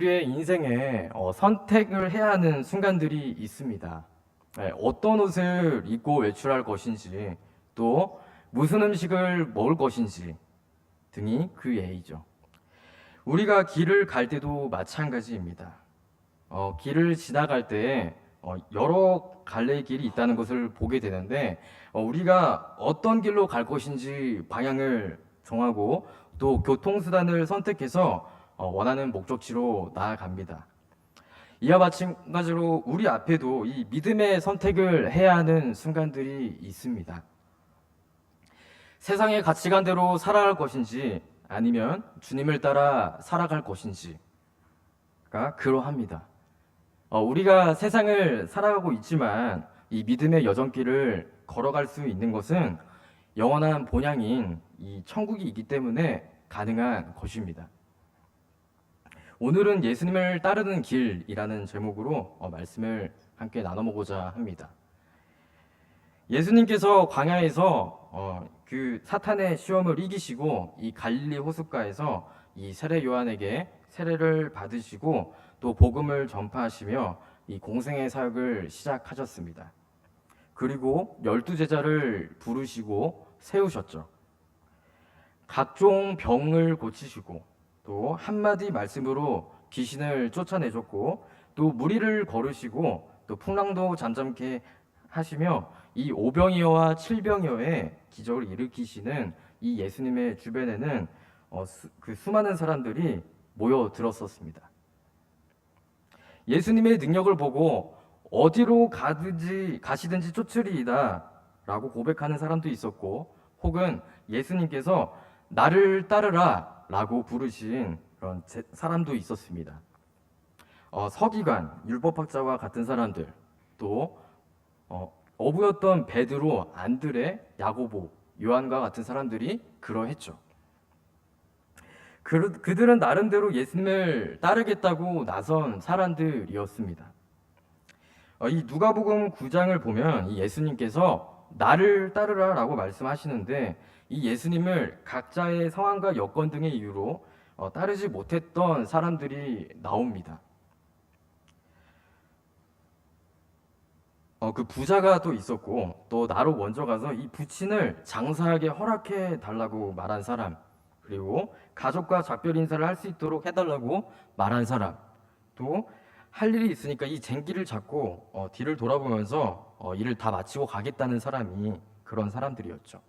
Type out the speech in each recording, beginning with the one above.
우리의 인생에 선택을 해야 하는 순간들이 있습니다. 어떤 옷을 입고 외출할 것인지, 또 무슨 음식을 먹을 것인지 등이 그 예이죠. 우리가 길을 갈 때도 마찬가지입니다. 길을 지나갈 때 여러 갈래의 길이 있다는 것을 보게 되는데, 우리가 어떤 길로 갈 것인지 방향을 정하고 또 교통수단을 선택해서 원하는 목적지로 나아갑니다. 이와 마찬가지로 우리 앞에도 이 믿음의 선택을 해야 하는 순간들이 있습니다. 세상의 가치관대로 살아갈 것인지 아니면 주님을 따라 살아갈 것인지가 그러합니다. 우리가 세상을 살아가고 있지만 이 믿음의 여정길을 걸어갈 수 있는 것은 영원한 본향인 이 천국이 있기 때문에 가능한 것입니다. 오늘은 예수님을 따르는 길이라는 제목으로 말씀을 함께 나눠보고자 합니다. 예수님께서 광야에서 그 사탄의 시험을 이기시고 이 갈릴리 호숫가에서 이 세례 요한에게 세례를 받으시고 또 복음을 전파하시며 이 공생의 사역을 시작하셨습니다. 그리고 12제자를 부르시고 세우셨죠. 각종 병을 고치시고 또 한마디 말씀으로 귀신을 쫓아내셨고 또 무리를 걸으시고 또 풍랑도 잠잠케 하시며 이 오병이어와 칠병이어의 기적을 일으키시는 이 예수님의 주변에는 그 수많은 사람들이 모여들었었습니다. 예수님의 능력을 보고 어디로 가시든지 쫓으리이다 라고 고백하는 사람도 있었고, 혹은 예수님께서 나를 따르라 라고 부르신 그런 사람도 있었습니다. 서기관, 율법학자와 같은 사람들, 또 어부였던 베드로, 안드레, 야고보, 요한과 같은 사람들이 그러했죠. 그들은 나름대로 예수님을 따르겠다고 나선 사람들이었습니다. 이 누가복음 9장을 보면 이 예수님께서 나를 따르라 라고 말씀하시는데, 이 예수님을 각자의 상황과 여건 등의 이유로 따르지 못했던 사람들이 나옵니다. 그 부자가 또 있었고, 또 나로 먼저 가서 이 부친을 장사하게 허락해 달라고 말한 사람, 그리고 가족과 작별 인사를 할 수 있도록 해달라고 말한 사람, 또 할 일이 있으니까 이 쟁기를 잡고 뒤를 돌아보면서 일을 다 마치고 가겠다는 사람이 그런 사람들이었죠.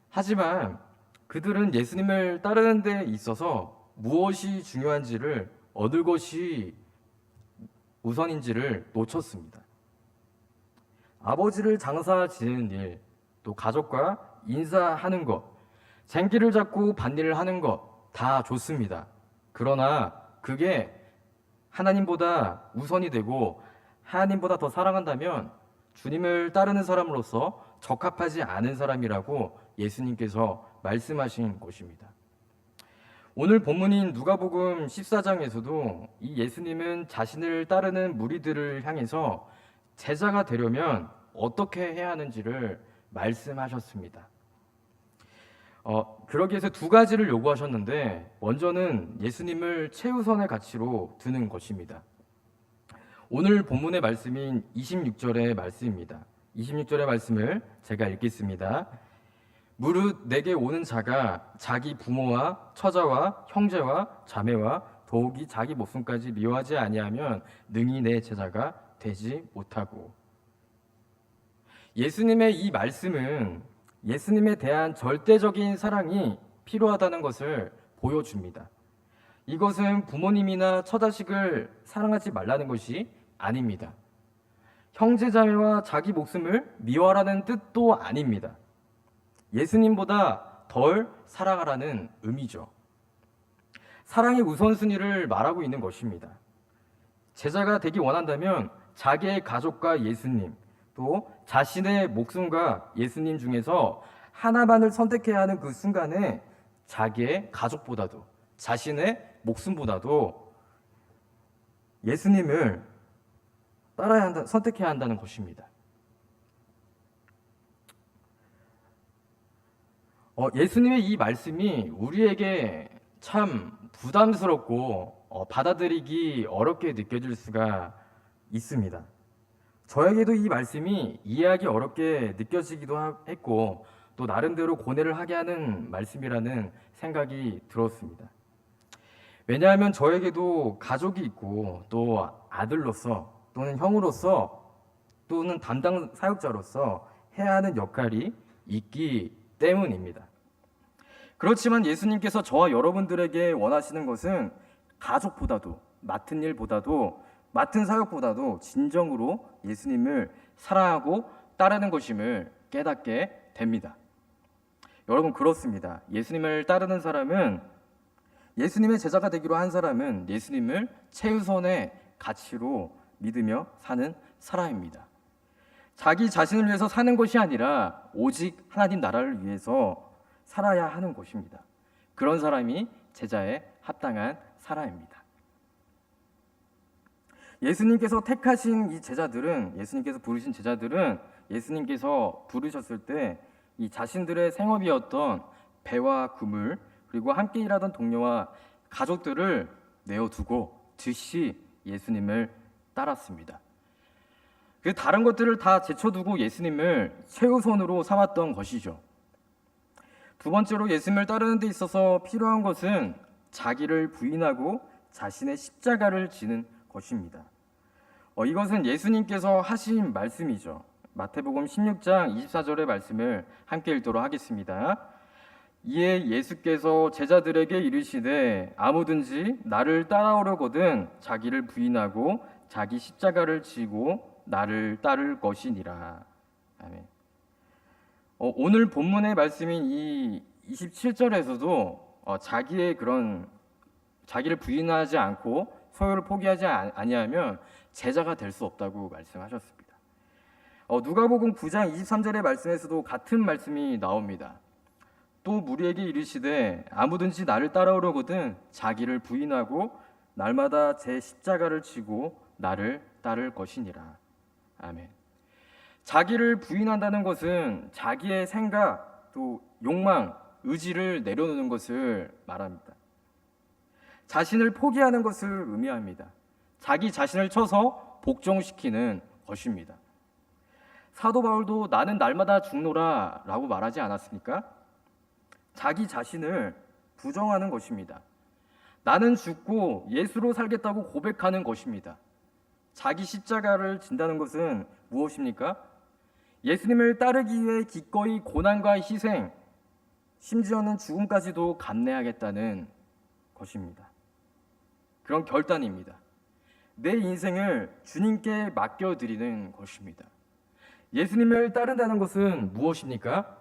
하지만 그들은 예수님을 따르는 데 있어서 무엇이 중요한지를, 얻을 것이 우선인지를 놓쳤습니다. 아버지를 장사 지내는 일, 또 가족과 인사하는 것, 쟁기를 잡고 밭일을 하는 것 다 좋습니다. 그러나 그게 하나님보다 우선이 되고 하나님보다 더 사랑한다면 주님을 따르는 사람으로서 적합하지 않은 사람이라고 예수님께서 말씀하신 것입니다. 오늘 본문인 누가복음 14장에서도 이 예수님은 자신을 따르는 무리들을 향해서 제자가 되려면 어떻게 해야 하는지를 말씀하셨습니다. 그러기 위해서 두 가지를 요구하셨는데, 먼저는 예수님을 최우선의 가치로 두는 것입니다. 오늘 본문의 말씀인 26절의 말씀입니다. 26절의 말씀을 제가 읽겠습니다. 무릇 내게 오는 자가 자기 부모와 처자와 형제와 자매와 더욱이 자기 목숨까지 미워하지 아니하면 능히 내 제자가 되지 못하고. 예수님의 이 말씀은 예수님에 대한 절대적인 사랑이 필요하다는 것을 보여줍니다. 이것은 부모님이나 처자식을 사랑하지 말라는 것이 아닙니다. 형제자매와 자기 목숨을 미워하라는 뜻도 아닙니다. 예수님보다 덜 사랑하라는 의미죠. 사랑의 우선순위를 말하고 있는 것입니다. 제자가 되기 원한다면 자기의 가족과 예수님, 또 자신의 목숨과 예수님 중에서 하나만을 선택해야 하는 그 순간에 자기의 가족보다도, 자신의 목숨보다도 예수님을 선택해야 한다는 것입니다. 예수님의 이 말씀이 우리에게 참 부담스럽고 받아들이기 어렵게 느껴질 수가 있습니다. 저에게도 이 말씀이 이해하기 어렵게 느껴지기도 했고 또 나름대로 고뇌를 하게 하는 말씀이라는 생각이 들었습니다. 왜냐하면 저에게도 가족이 있고 또 아들로서 또는 형으로서 또는 담당 사역자로서 해야 하는 역할이 있기 때문입니다. 그렇지만 예수님께서 저와 여러분들에게 원하시는 것은 가족보다도 맡은 일보다도 맡은 사역보다도 진정으로 예수님을 사랑하고 따르는 것임을 깨닫게 됩니다. 여러분, 그렇습니다. 예수님을 따르는 사람은, 예수님의 제자가 되기로 한 사람은 예수님을 최우선의 가치로 믿으며 사는 사람입니다. 자기 자신을 위해서 사는 것이 아니라 오직 하나님 나라를 위해서 살아야 하는 것입니다. 그런 사람이 제자에 합당한 사람입니다. 예수님께서 택하신 이 제자들은, 예수님께서 부르신 제자들은 예수님께서 부르셨을 때 이 자신들의 생업이었던 배와 그물, 그리고 함께 일하던 동료와 가족들을 내어두고 즉시 예수님을 따랐습니다. 그 다른 것들을 다 제쳐두고 예수님을 최우선으로 삼았던 것이죠. 두 번째로 예수님을 따르는 데 있어서 필요한 것은 자기를 부인하고 자신의 십자가를 지는 것입니다. 이것은 예수님께서 하신 말씀이죠. 마태복음 16장 24절의 말씀을 함께 읽도록 하겠습니다. 이에 예수께서 제자들에게 이르시되 아무든지 나를 따라오려거든 자기를 부인하고 자기 십자가를 지고 나를 따를 것이니라. 아멘. 오늘 본문의 말씀인 이 27절에서도 자기를 부인하지 않고 소유를 포기하지 아니하면 제자가 될 수 없다고 말씀하셨습니다. 누가복음 9장 23절의 말씀에서도 같은 말씀이 나옵니다. 또 무리에게 이르시되 아무든지 나를 따라오려거든 자기를 부인하고 날마다 제 십자가를 지고 나를 따를 것이니라. 아멘. 자기를 부인한다는 것은 자기의 생각, 또 욕망, 의지를 내려놓는 것을 말합니다. 자신을 포기하는 것을 의미합니다. 자기 자신을 쳐서 복종시키는 것입니다. 사도 바울도 나는 날마다 죽노라 라고 말하지 않았습니까? 자기 자신을 부정하는 것입니다. 나는 죽고 예수로 살겠다고 고백하는 것입니다. 자기 십자가를 진다는 것은 무엇입니까? 예수님을 따르기 위해 기꺼이 고난과 희생, 심지어는 죽음까지도 감내하겠다는 것입니다. 그런 결단입니다. 내 인생을 주님께 맡겨드리는 것입니다. 예수님을 따른다는 것은 무엇입니까?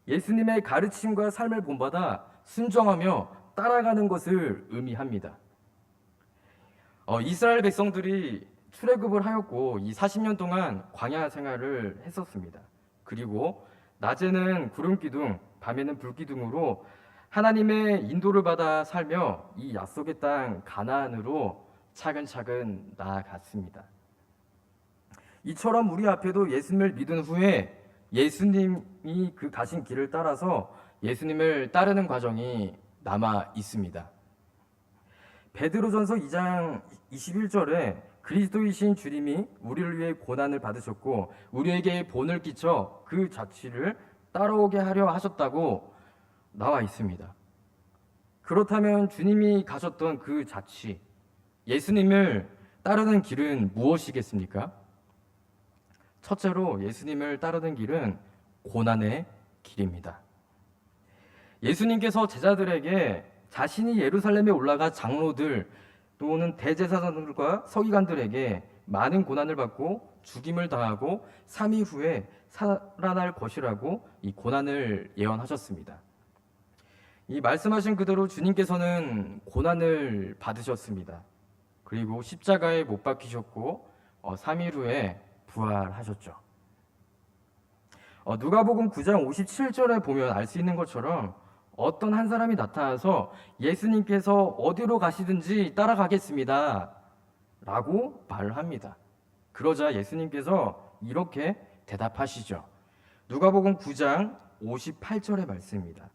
예수님의 가르침과 삶을 본받아 순종하며 따라가는 것을 의미합니다. 이스라엘 백성들이 출애굽을 하였고 이 40년 동안 광야 생활을 했었습니다. 그리고 낮에는 구름기둥, 밤에는 불기둥으로 하나님의 인도를 받아 살며 이 약속의 땅 가나안으로 차근차근 나아갔습니다. 이처럼 우리 앞에도 예수님을 믿은 후에 예수님이 그 가신 길을 따라서 예수님을 따르는 과정이 남아 있습니다. 베드로전서 2장 21절에 그리스도이신 주님이 우리를 위해 고난을 받으셨고 우리에게 본을 끼쳐 그 자취를 따라오게 하려 하셨다고 나와 있습니다. 그렇다면 주님이 가셨던 그 자취, 예수님을 따르는 길은 무엇이겠습니까? 첫째로 예수님을 따르는 길은 고난의 길입니다. 예수님께서 제자들에게 자신이 예루살렘에 올라가 장로들 또는 대제사장들과 서기관들에게 많은 고난을 받고 죽임을 당하고 3일 후에 살아날 것이라고 이 고난을 예언하셨습니다. 이 말씀하신 그대로 주님께서는 고난을 받으셨습니다. 그리고 십자가에 못 박히셨고 3일 후에 부활하셨죠. 누가복음 9장 57절에 보면 알 수 있는 것처럼 어떤 한 사람이 나타나서 예수님께서 어디로 가시든지 따라가겠습니다 라고 말을 합니다. 그러자 예수님께서 이렇게 대답하시죠. 누가복음 9장 58절의 말씀입니다.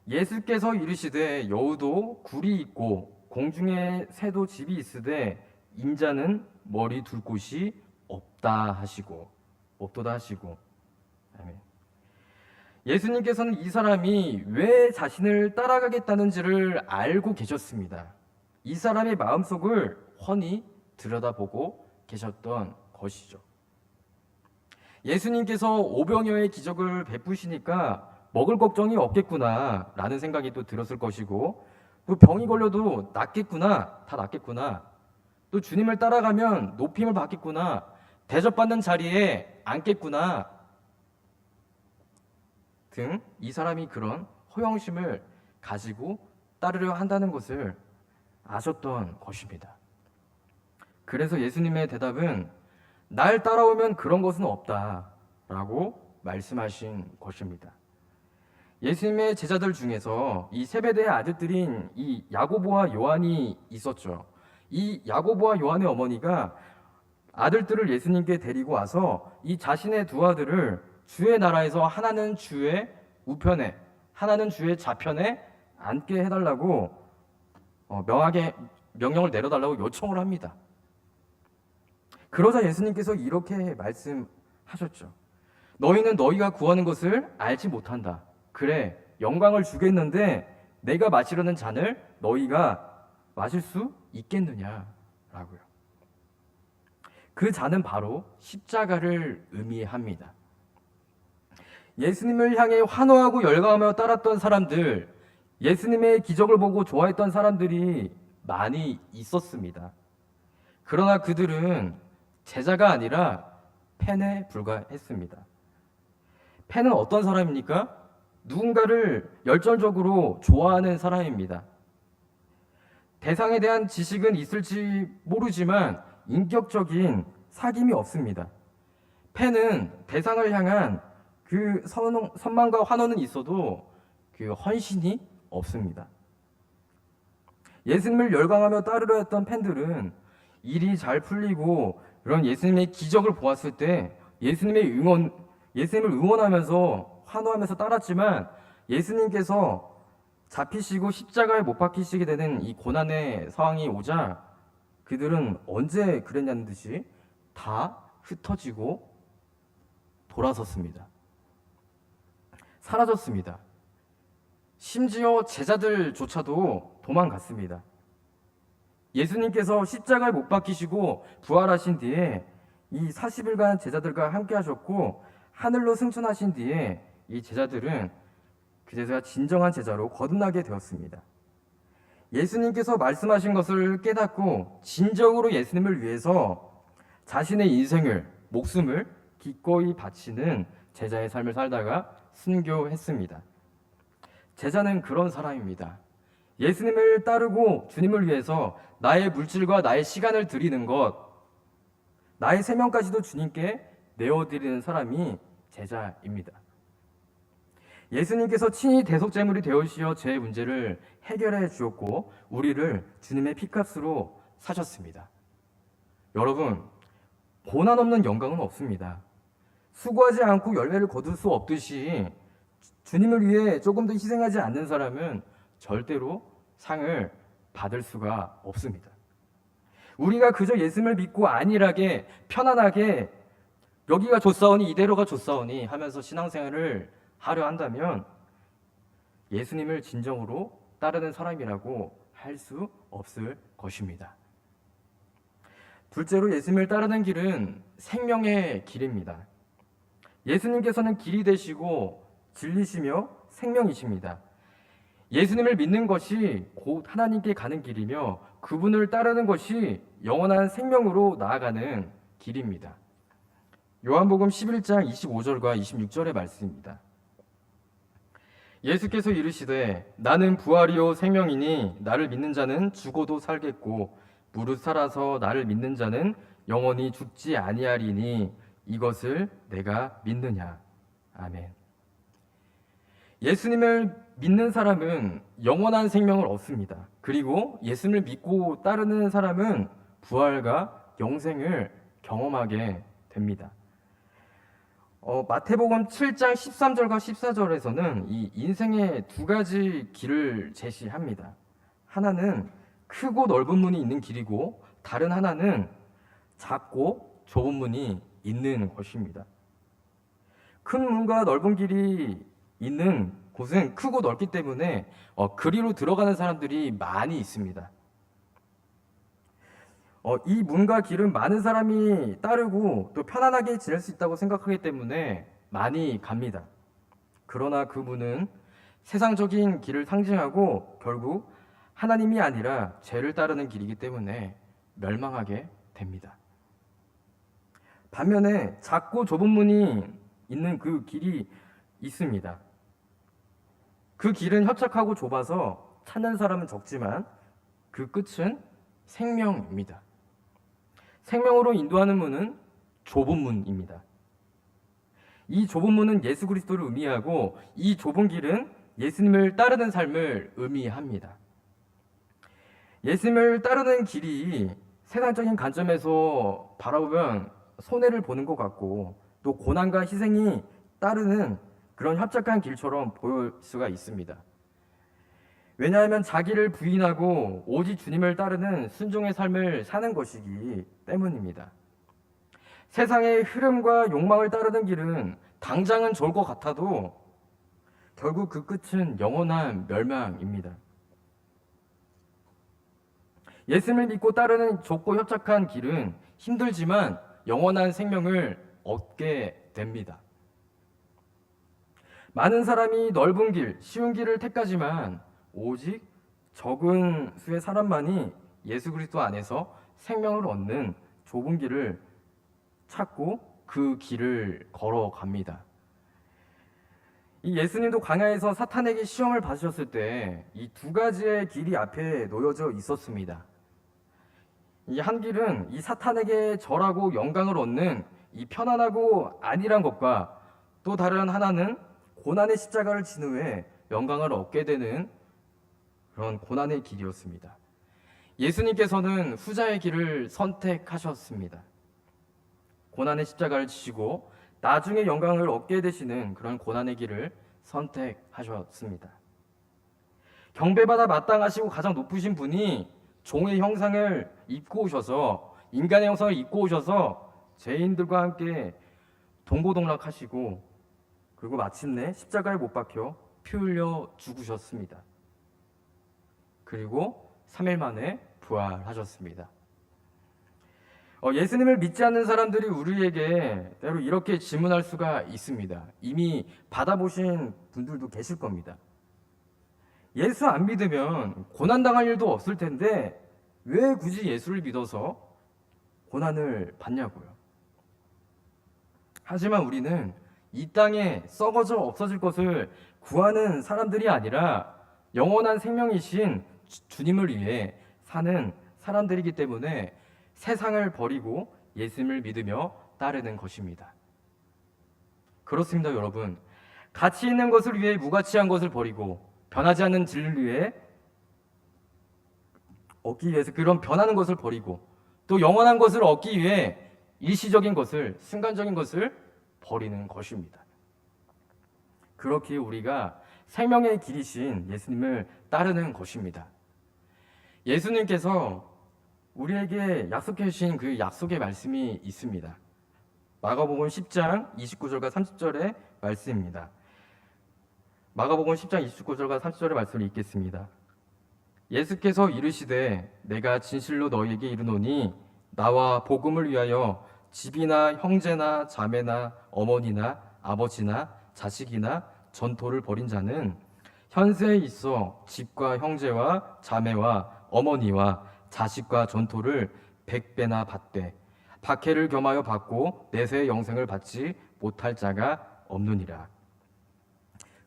예수께서 이르시되 여우도 굴이 있고 공중에 새도 집이 있으되 인자는 머리 둘 곳이 없다 하시고 없도다 하시고. 아멘. 예수님께서는 이 사람이 왜 자신을 따라가겠다는지를 알고 계셨습니다. 이 사람의 마음속을 훤히 들여다보고 계셨던 것이죠. 예수님께서 오병이어의 기적을 베푸시니까 먹을 걱정이 없겠구나 라는 생각이 또 들었을 것이고, 또 병이 걸려도 낫겠구나, 다 낫겠구나, 또 주님을 따라가면 높임을 받겠구나, 대접받는 자리에 앉겠구나 등 이 사람이 그런 허영심을 가지고 따르려 한다는 것을 아셨던 것입니다. 그래서 예수님의 대답은 날 따라오면 그런 것은 없다 라고 말씀하신 것입니다. 예수님의 제자들 중에서 이 세베대의 아들들인 이 야고보와 요한이 있었죠. 이 야고보와 요한의 어머니가 아들들을 예수님께 데리고 와서 이 자신의 두 아들을 주의 나라에서 하나는 주의 우편에 하나는 주의 좌편에 앉게 해달라고 명하게 명령을 내려달라고 요청을 합니다. 그러자 예수님께서 이렇게 말씀하셨죠. 너희는 너희가 구하는 것을 알지 못한다. 그래, 영광을 주겠는데 내가 마시려는 잔을 너희가 마실 수 있겠느냐 라고요. 그 잔은 바로 십자가를 의미합니다. 예수님을 향해 환호하고 열광하며 따랐던 사람들, 예수님의 기적을 보고 좋아했던 사람들이 많이 있었습니다. 그러나 그들은 제자가 아니라 팬에 불과했습니다. 팬은 어떤 사람입니까? 누군가를 열정적으로 좋아하는 사람입니다. 대상에 대한 지식은 있을지 모르지만 인격적인 사귐이 없습니다. 팬은 대상을 향한 그 선망과 환호는 있어도 그 헌신이 없습니다. 예수님을 열광하며 따르려 했던 팬들은 일이 잘 풀리고 그런 예수님의 기적을 보았을 때 예수님을 응원하면서 환호하면서 따랐지만, 예수님께서 잡히시고 십자가에 못 박히시게 되는 이 고난의 상황이 오자 그들은 언제 그랬냐는 듯이 다 흩어지고 돌아섰습니다. 사라졌습니다. 심지어 제자들조차도 도망갔습니다. 예수님께서 십자가에 못 박히시고 부활하신 뒤에 이 40일간 제자들과 함께 하셨고 하늘로 승천하신 뒤에 이 제자들은 그제서야 진정한 제자로 거듭나게 되었습니다. 예수님께서 말씀하신 것을 깨닫고 진정으로 예수님을 위해서 자신의 인생을, 목숨을 기꺼이 바치는 제자의 삶을 살다가 순교했습니다. 제자는 그런 사람입니다. 예수님을 따르고 주님을 위해서 나의 물질과 나의 시간을 드리는 것, 나의 생명까지도 주님께 내어드리는 사람이 제자입니다. 예수님께서 친히 대속제물이 되어주시어 제 문제를 해결해 주었고 우리를 주님의 피값으로 사셨습니다. 여러분, 고난 없는 영광은 없습니다. 수고하지 않고 열매를 거둘 수 없듯이 주님을 위해 조금 더 희생하지 않는 사람은 절대로 상을 받을 수가 없습니다. 우리가 그저 예수님을 믿고 안일하게 편안하게 여기가 좋사오니 이대로가 좋사오니 하면서 신앙생활을 하려 한다면 예수님을 진정으로 따르는 사람이라고 할 수 없을 것입니다. 둘째로 예수님을 따르는 길은 생명의 길입니다. 예수님께서는 길이 되시고 진리시며 생명이십니다. 예수님을 믿는 것이 곧 하나님께 가는 길이며 그분을 따르는 것이 영원한 생명으로 나아가는 길입니다. 요한복음 11장 25절과 26절의 말씀입니다. 예수께서 이르시되 나는 부활이요 생명이니 나를 믿는 자는 죽어도 살겠고 무릇 살아서 나를 믿는 자는 영원히 죽지 아니하리니 이것을 내가 믿느냐. 아멘. 예수님을 믿는 사람은 영원한 생명을 얻습니다. 그리고 예수님을 믿고 따르는 사람은 부활과 영생을 경험하게 됩니다. 마태복음 7장 13절과 14절에서는 이 인생의 두 가지 길을 제시합니다. 하나는 크고 넓은 문이 있는 길이고 다른 하나는 작고 좁은 문이 있는 것입니다. 큰 문과 넓은 길이 있는 곳은 크고 넓기 때문에 그리로 들어가는 사람들이 많이 있습니다. 이 문과 길은 많은 사람이 따르고 또 편안하게 지낼 수 있다고 생각하기 때문에 많이 갑니다. 그러나 그 문은 세상적인 길을 상징하고 결국 하나님이 아니라 죄를 따르는 길이기 때문에 멸망하게 됩니다. 반면에 작고 좁은 문이 있는 그 길이 있습니다. 그 길은 협착하고 좁아서 찾는 사람은 적지만 그 끝은 생명입니다. 생명으로 인도하는 문은 좁은 문입니다. 이 좁은 문은 예수 그리스도를 의미하고 이 좁은 길은 예수님을 따르는 삶을 의미합니다. 예수님을 따르는 길이 세상적인 관점에서 바라보면 손해를 보는 것 같고 또 고난과 희생이 따르는 그런 협착한 길처럼 보일 수가 있습니다. 왜냐하면 자기를 부인하고 오직 주님을 따르는 순종의 삶을 사는 것이기 때문입니다. 세상의 흐름과 욕망을 따르는 길은 당장은 좋을 것 같아도 결국 그 끝은 영원한 멸망입니다. 예수님을 믿고 따르는 좁고 협착한 길은 힘들지만 영원한 생명을 얻게 됩니다. 많은 사람이 넓은 길, 쉬운 길을 택하지만 오직 적은 수의 사람만이 예수 그리스도 안에서 생명을 얻는 좁은 길을 찾고 그 길을 걸어갑니다. 이 예수님도 광야에서 사탄에게 시험을 받으셨을 때 이 두 가지의 길이 앞에 놓여져 있었습니다. 이 한 길은 이 사탄에게 절하고 영광을 얻는 이 편안하고 안일한 것과 또 다른 하나는 고난의 십자가를 진 후에 영광을 얻게 되는 그런 고난의 길이었습니다. 예수님께서는 후자의 길을 선택하셨습니다. 고난의 십자가를 지시고 나중에 영광을 얻게 되시는 그런 고난의 길을 선택하셨습니다. 경배받아 마땅하시고 가장 높으신 분이 종의 형상을 입고 오셔서 인간의 형상을 입고 오셔서 죄인들과 함께 동고동락하시고 그리고 마침내 십자가에 못 박혀 피 흘려 죽으셨습니다. 그리고 3일 만에 부활하셨습니다. 예수님을 믿지 않는 사람들이 우리에게 때로 이렇게 질문할 수가 있습니다. 이미 받아보신 분들도 계실 겁니다. 예수 안 믿으면 고난당할 일도 없을 텐데 왜 굳이 예수를 믿어서 고난을 받냐고요. 하지만 우리는 이 땅에 썩어져 없어질 것을 구하는 사람들이 아니라 영원한 생명이신 주님을 위해 사는 사람들이기 때문에 세상을 버리고 예수님을 믿으며 따르는 것입니다. 그렇습니다, 여러분. 가치 있는 것을 위해 무가치한 것을 버리고 변하지 않는 진리를 위해 얻기 위해서 그런 변하는 것을 버리고 또 영원한 것을 얻기 위해 일시적인 것을, 순간적인 것을 버리는 것입니다. 그렇게 우리가 생명의 길이신 예수님을 따르는 것입니다. 예수님께서 우리에게 약속해 주신 그 약속의 말씀이 있습니다. 마가복음 10장 29절과 30절의 말씀입니다. 마가복음 10장 29절과 30절의 말씀을 읽겠습니다. 예수께서 이르시되 내가 진실로 너희에게 이르노니 나와 복음을 위하여 집이나 형제나 자매나 어머니나 아버지나 자식이나 전토를 벌인 자는 현세에 있어 집과 형제와 자매와 어머니와 자식과 전토를 100배나 받되 박해를 겸하여 받고 내세의 영생을 받지 못할 자가 없느니라.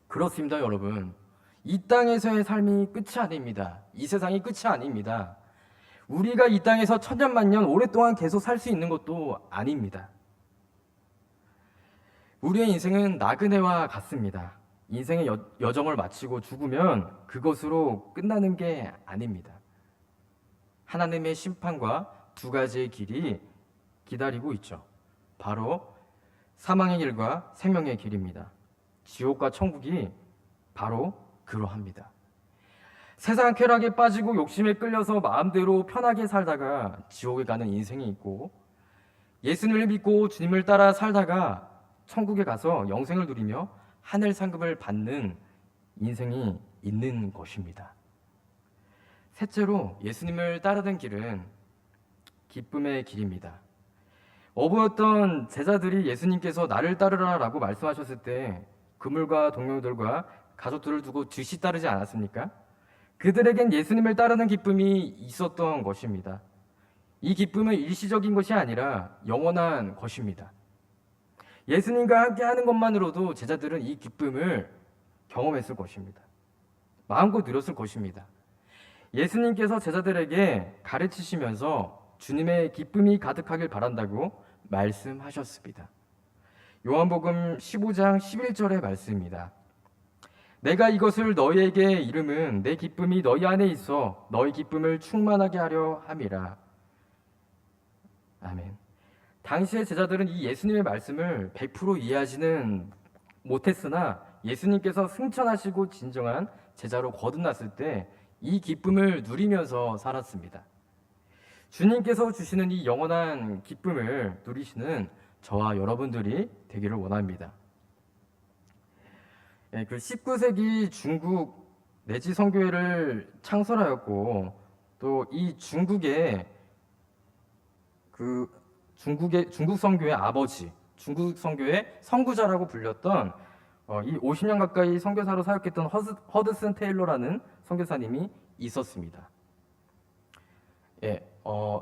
그렇습니다, 여러분. 이 땅에서의 삶이 끝이 아닙니다. 이 세상이 끝이 아닙니다. 우리가 이 땅에서 천년만년 오랫동안 계속 살 수 있는 것도 아닙니다. 우리의 인생은 나그네와 같습니다. 인생의 여정을 마치고 죽으면 그것으로 끝나는 게 아닙니다. 하나님의 심판과 두 가지의 길이 기다리고 있죠. 바로 사망의 길과 생명의 길입니다. 지옥과 천국이 바로 그러합니다. 세상 쾌락에 빠지고 욕심에 끌려서 마음대로 편하게 살다가 지옥에 가는 인생이 있고, 예수님을 믿고 주님을 따라 살다가 천국에 가서 영생을 누리며 하늘 상급을 받는 인생이 있는 것입니다. 셋째로 예수님을 따르는 길은 기쁨의 길입니다. 어부였던 제자들이 예수님께서 나를 따르라 라고 말씀하셨을 때 그물과 동료들과 가족들을 두고 즉시 따르지 않았습니까? 그들에겐 예수님을 따르는 기쁨이 있었던 것입니다. 이 기쁨은 일시적인 것이 아니라 영원한 것입니다. 예수님과 함께 하는 것만으로도 제자들은 이 기쁨을 경험했을 것입니다. 마음껏 누렸을 것입니다. 예수님께서 제자들에게 가르치시면서 주님의 기쁨이 가득하길 바란다고 말씀하셨습니다. 요한복음 15장 11절의 말씀입니다. 내가 이것을 너희에게 이름은 내 기쁨이 너희 안에 있어 너희 기쁨을 충만하게 하려 함이라. 아멘. 당시의 제자들은 이 예수님의 말씀을 100% 이해하지는 못했으나 예수님께서 승천하시고 진정한 제자로 거듭났을 때 이 기쁨을 누리면서 살았습니다. 주님께서 주시는 이 영원한 기쁨을 누리시는 저와 여러분들이 되기를 원합니다. 그 19세기 중국 내지 선교회를 창설하였고 또 이 중국의 중국 선교의 아버지, 중국 선교의 선구자라고 불렸던 이 50년 가까이 선교사로 사역했던 허드슨 테일러라는 선교사님이 있었습니다.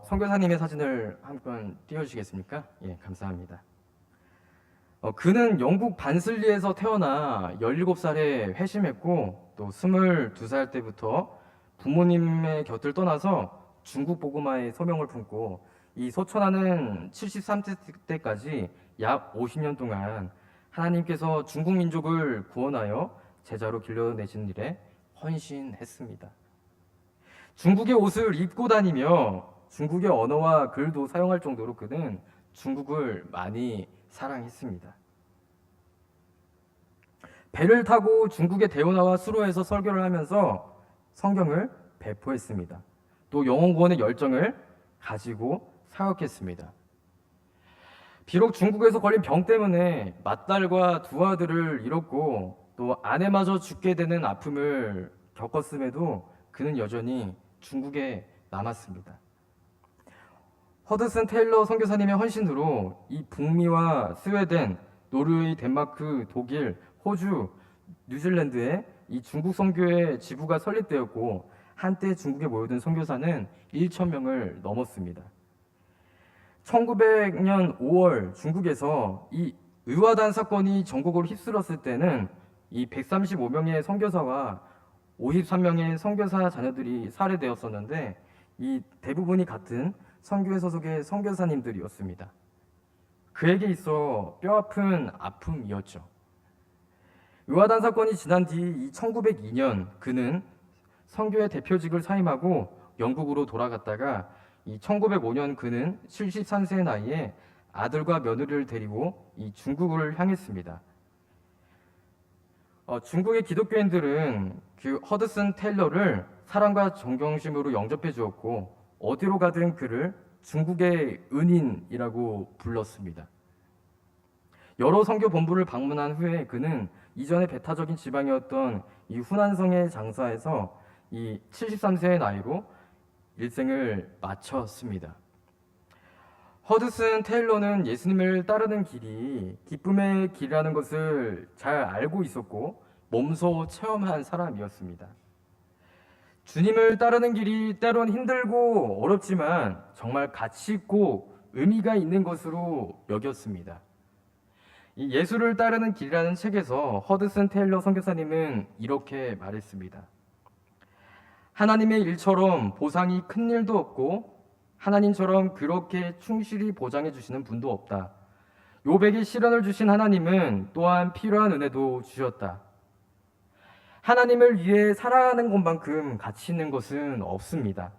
선교사님의 사진을 한번 띄워주시겠습니까? 감사합니다. 그는 영국 반슬리에서 태어나 17살에 회심했고 또 22살 때부터 부모님의 곁을 떠나서 중국 복음화의 소명을 품고 이 소천하는 73세 때까지 약 50년 동안 하나님께서 중국 민족을 구원하여 제자로 길러내신 일에 헌신했습니다. 중국의 옷을 입고 다니며 중국의 언어와 글도 사용할 정도로 그는 중국을 많이 사랑했습니다. 배를 타고 중국의 대운하와 수로에서 설교를 하면서 성경을 배포했습니다. 또 영혼 구원의 열정을 가지고 사역했습니다. 비록 중국에서 걸린 병 때문에 맏딸과 두 아들을 잃었고 또 아내마저 죽게 되는 아픔을 겪었음에도 그는 여전히 중국에 남았습니다. 허드슨 테일러 선교사님의 헌신으로 이 북미와 스웨덴, 노르웨이, 덴마크, 독일, 호주, 뉴질랜드에 이 중국 선교의 지부가 설립되었고 한때 중국에 모여든 선교사는 1,000명을 넘었습니다. 1900년 5월 중국에서 이 의화단 사건이 전국을 휩쓸었을 때는 이 135명의 선교사와 53명의 선교사 자녀들이 살해되었었는데 이 대부분이 같은 선교회 소속의 선교사님들이었습니다. 그에게 있어 뼈아픈 아픔이었죠. 의화단 사건이 지난 뒤 1902년 그는 선교회 대표직을 사임하고 영국으로 돌아갔다가 1905년 그는 73세의 나이에 아들과 며느리를 데리고 이 중국을 향했습니다. 중국의 기독교인들은 그 허드슨 테일러를 사랑과 존경심으로 영접해 주었고 어디로 가든 그를 중국의 은인이라고 불렀습니다. 여러 선교 본부를 방문한 후에 그는 이전에 배타적인 지방이었던 이 후난성의 장사에서 이 73세의 나이로 일생을 마쳤습니다. 허드슨 테일러는 예수님을 따르는 길이 기쁨의 길이라는 것을 잘 알고 있었고 몸소 체험한 사람이었습니다. 주님을 따르는 길이 때론 힘들고 어렵지만 정말 가치 있고 의미가 있는 것으로 여겼습니다. 이 예수를 따르는 길이라는 책에서 허드슨 테일러 선교사님은 이렇게 말했습니다. 하나님의 일처럼 보상이 큰 일도 없고 하나님처럼 그렇게 충실히 보장해 주시는 분도 없다. 요백의 시련을 주신 하나님은 또한 필요한 은혜도 주셨다. 하나님을 위해 살아가는 것만큼 가치 있는 것은 없습니다.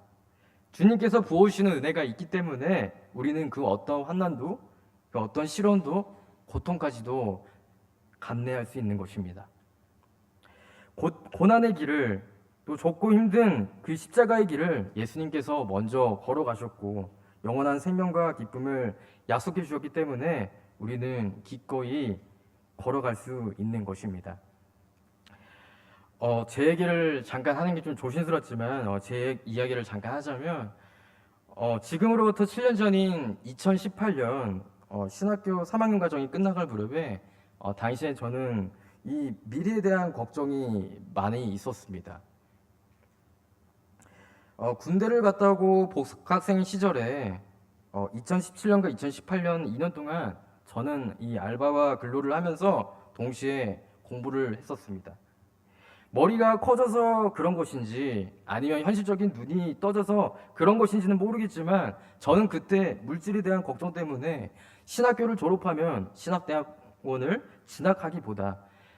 주님께서 부어주시는 은혜가 있기 때문에 우리는 그 어떤 환난도 그 어떤 시련도 고통까지도 감내할 수 있는 것입니다. 고난의 길을 또 좁고 힘든 그 십자가의 길을 예수님께서 먼저 걸어가셨고 영원한 생명과 기쁨을 약속해 주셨기 때문에 우리는 기꺼이 걸어갈 수 있는 것입니다. 제 얘기를 잠깐 하는 게 좀 조심스럽지만 제 이야기를 잠깐 하자면 지금으로부터 7년 전인 2018년 신학교 3학년 과정이 끝나갈 무렵에 당시에 저는 이 미래에 대한 걱정이 많이 있었습니다. 군대를 갔다 오고 복학생 시절에 2017년과 2018년 2년 동안 저는 이 알바와 근로를 하면서 동시에 공부를 했었습니다. 머리가 커져서 그런 것인지 아니면 현실적인 눈이 떠져서 그런 것인지는 모르겠지만 저는 그때 물질에 대한 걱정 때문에 신학교를 졸업하면 신학대학원을 진학하기보다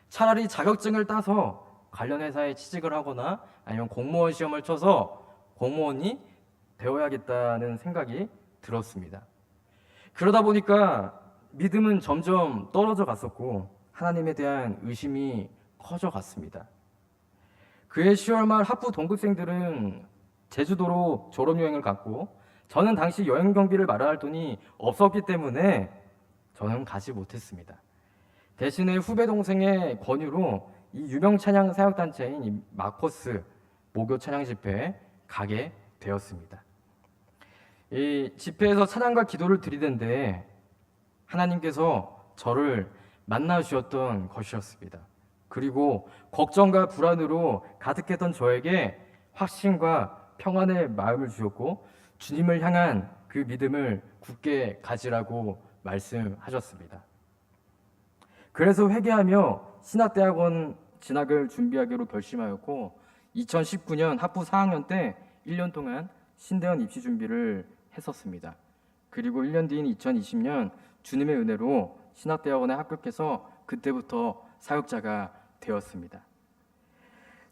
차라리 자격증을 따서 관련 회사에 취직을 하거나 아니면 공무원 시험을 쳐서 공무원이 되어야겠다는 생각이 들었습니다. 그러다 보니까 믿음은 점점 떨어져 갔었고 하나님에 대한 의심이 커져 갔습니다. 그해 10월 말 학부 동급생들은 제주도로 졸업여행을 갔고 저는 당시 여행 경비를 마련할 돈이 없었기 때문에 저는 가지 못했습니다. 대신에 후배 동생의 권유로 이 유명 찬양 사역단체인 이 마커스 모교 찬양 집회에 가게 되었습니다. 이 집회에서 찬양과 기도를 드리는데 하나님께서 저를 만나 주셨던 것이었습니다. 그리고 걱정과 불안으로 가득했던 저에게 확신과 평안의 마음을 주셨고 주님을 향한 그 믿음을 굳게 가지라고 말씀하셨습니다. 그래서 회개하며 신학대학원 진학을 준비하기로 결심하였고 2019년 학부 4학년 때 1년 동안 신대원 입시 준비를 했었습니다. 그리고 1년 뒤인 2020년 주님의 은혜로 신학대학원에 합격해서 그때부터 사역자가 되었습니다.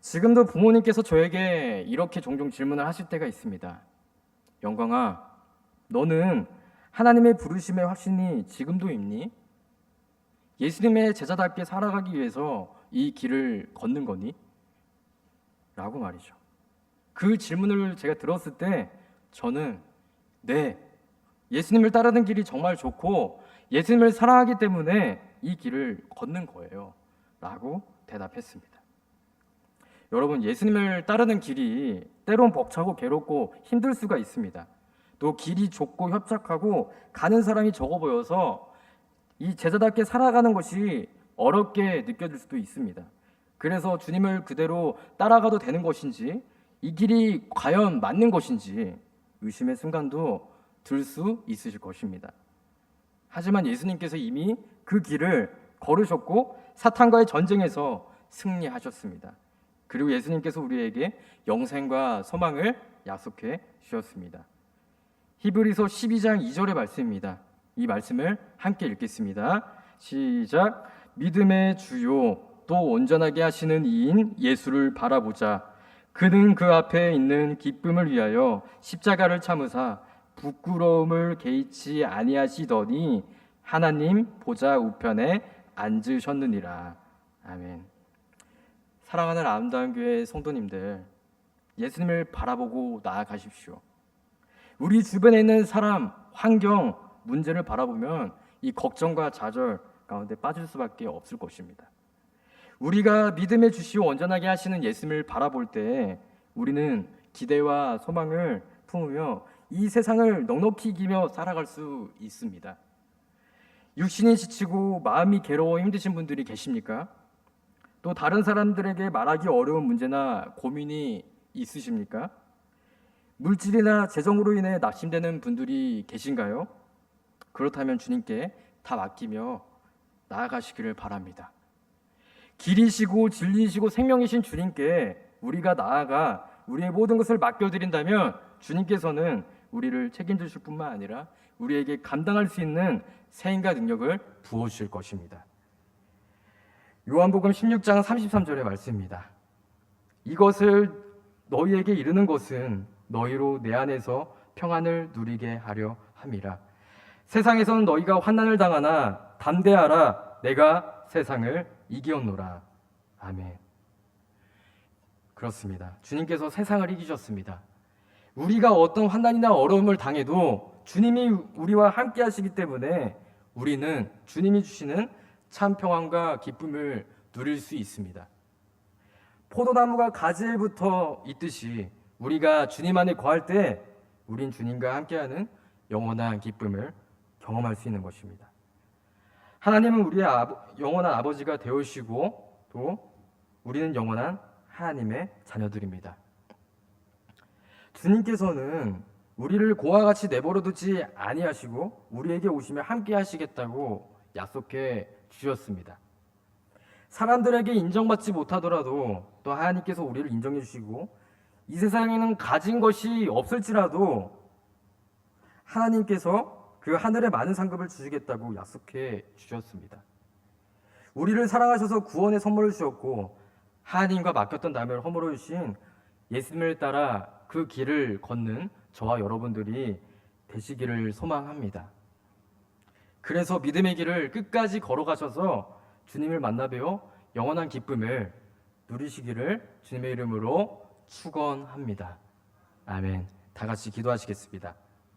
지금도 부모님께서 저에게 이렇게 종종 질문을 하실 때가 있습니다. 영광아, 너는 하나님의 부르심의 확신이 지금도 있니? 예수님의 제자답게 살아가기 위해서 이 길을 걷는 거니? 라고 말이죠. 그 질문을 제가 들었을 때 저는 네, 예수님을 따르는 길이 정말 좋고 예수님을 사랑하기 때문에 이 길을 걷는 거예요 라고 대답했습니다. 여러분, 예수님을 따르는 길이 때론 벅차고 괴롭고 힘들 수가 있습니다. 또 길이 좁고 협착하고 가는 사람이 적어 보여서 이 제자답게 살아가는 것이 어렵게 느껴질 수도 있습니다. 그래서 주님을 그대로 따라가도 되는 것인지 이 길이 과연 맞는 것인지 의심의 순간도 들 수 있으실 것입니다. 하지만 예수님께서 이미 그 길을 걸으셨고 사탄과의 전쟁에서 승리하셨습니다. 그리고 예수님께서 우리에게 영생과 소망을 약속해 주셨습니다. 히브리서 12장 2절의 말씀입니다. 이 말씀을 함께 읽겠습니다. 시작. 믿음의 주요 또 온전하게 하시는 이인 예수를 바라보자. 그는 그 앞에 있는 기쁨을 위하여 십자가를 참으사 부끄러움을 개의치 아니하시더니 하나님 보좌 우편에 앉으셨느니라. 아멘. 사랑하는 아름다운 교회 성도님들, 예수님을 바라보고 나아가십시오. 우리 주변에 있는 사람, 환경, 문제를 바라보면 이 걱정과 좌절 가운데 빠질 수밖에 없을 것입니다. 우리가 믿음의 주시오 온전하게 하시는 예수님을 바라볼 때 우리는 기대와 소망을 품으며 이 세상을 넉넉히 이기며 살아갈 수 있습니다. 육신이 지치고 마음이 괴로워 힘드신 분들이 계십니까? 또 다른 사람들에게 말하기 어려운 문제나 고민이 있으십니까? 물질이나 재정으로 인해 낙심되는 분들이 계신가요? 그렇다면 주님께 다 맡기며 나아가시기를 바랍니다. 길이시고 진리이시고 생명이신 주님께 우리가 나아가 우리의 모든 것을 맡겨드린다면 주님께서는 우리를 책임지실 뿐만 아니라 우리에게 감당할 수 있는 세임과 능력을 부어주실 것입니다. 요한복음 16장 33절의 말씀입니다. 이것을 너희에게 이르는 것은 너희로 내 안에서 평안을 누리게 하려 함이라. 세상에서는 너희가 환난을 당하나 담대하라. 내가 세상을 이기었노라. 아멘. 그렇습니다. 주님께서 세상을 이기셨습니다. 우리가 어떤 환난이나 어려움을 당해도 주님이 우리와 함께 하시기 때문에 우리는 주님이 주시는 참 평안과 기쁨을 누릴 수 있습니다. 포도나무가 가지에 붙어 있듯이 우리가 주님 안에 거할 때 우린 주님과 함께하는 영원한 기쁨을 경험할 수 있는 것입니다. 하나님은 우리의 영원한 아버지가 되오시고 또 우리는 영원한 하나님의 자녀들입니다. 주님께서는 우리를 고와 같이 내버려 두지 아니하시고 우리에게 오시며 함께 하시겠다고 약속해 주셨습니다. 사람들에게 인정받지 못하더라도 또 하나님께서 우리를 인정해 주시고 이 세상에는 가진 것이 없을지라도 하나님께서 그 하늘의 많은 상급을 주시겠다고 약속해 주셨습니다. 우리를 사랑하셔서 구원의 선물을 주셨고 하나님과 맡겼던 남을 허물어 주신 예수님을 따라 그 길을 걷는 저와 여러분들이 되시기를 소망합니다. 그래서 믿음의 길을 끝까지 걸어가셔서 주님을 만나 뵈어 영원한 기쁨을 누리시기를 주님의 이름으로 축원합니다. 아멘. 다 같이 기도하시겠습니다.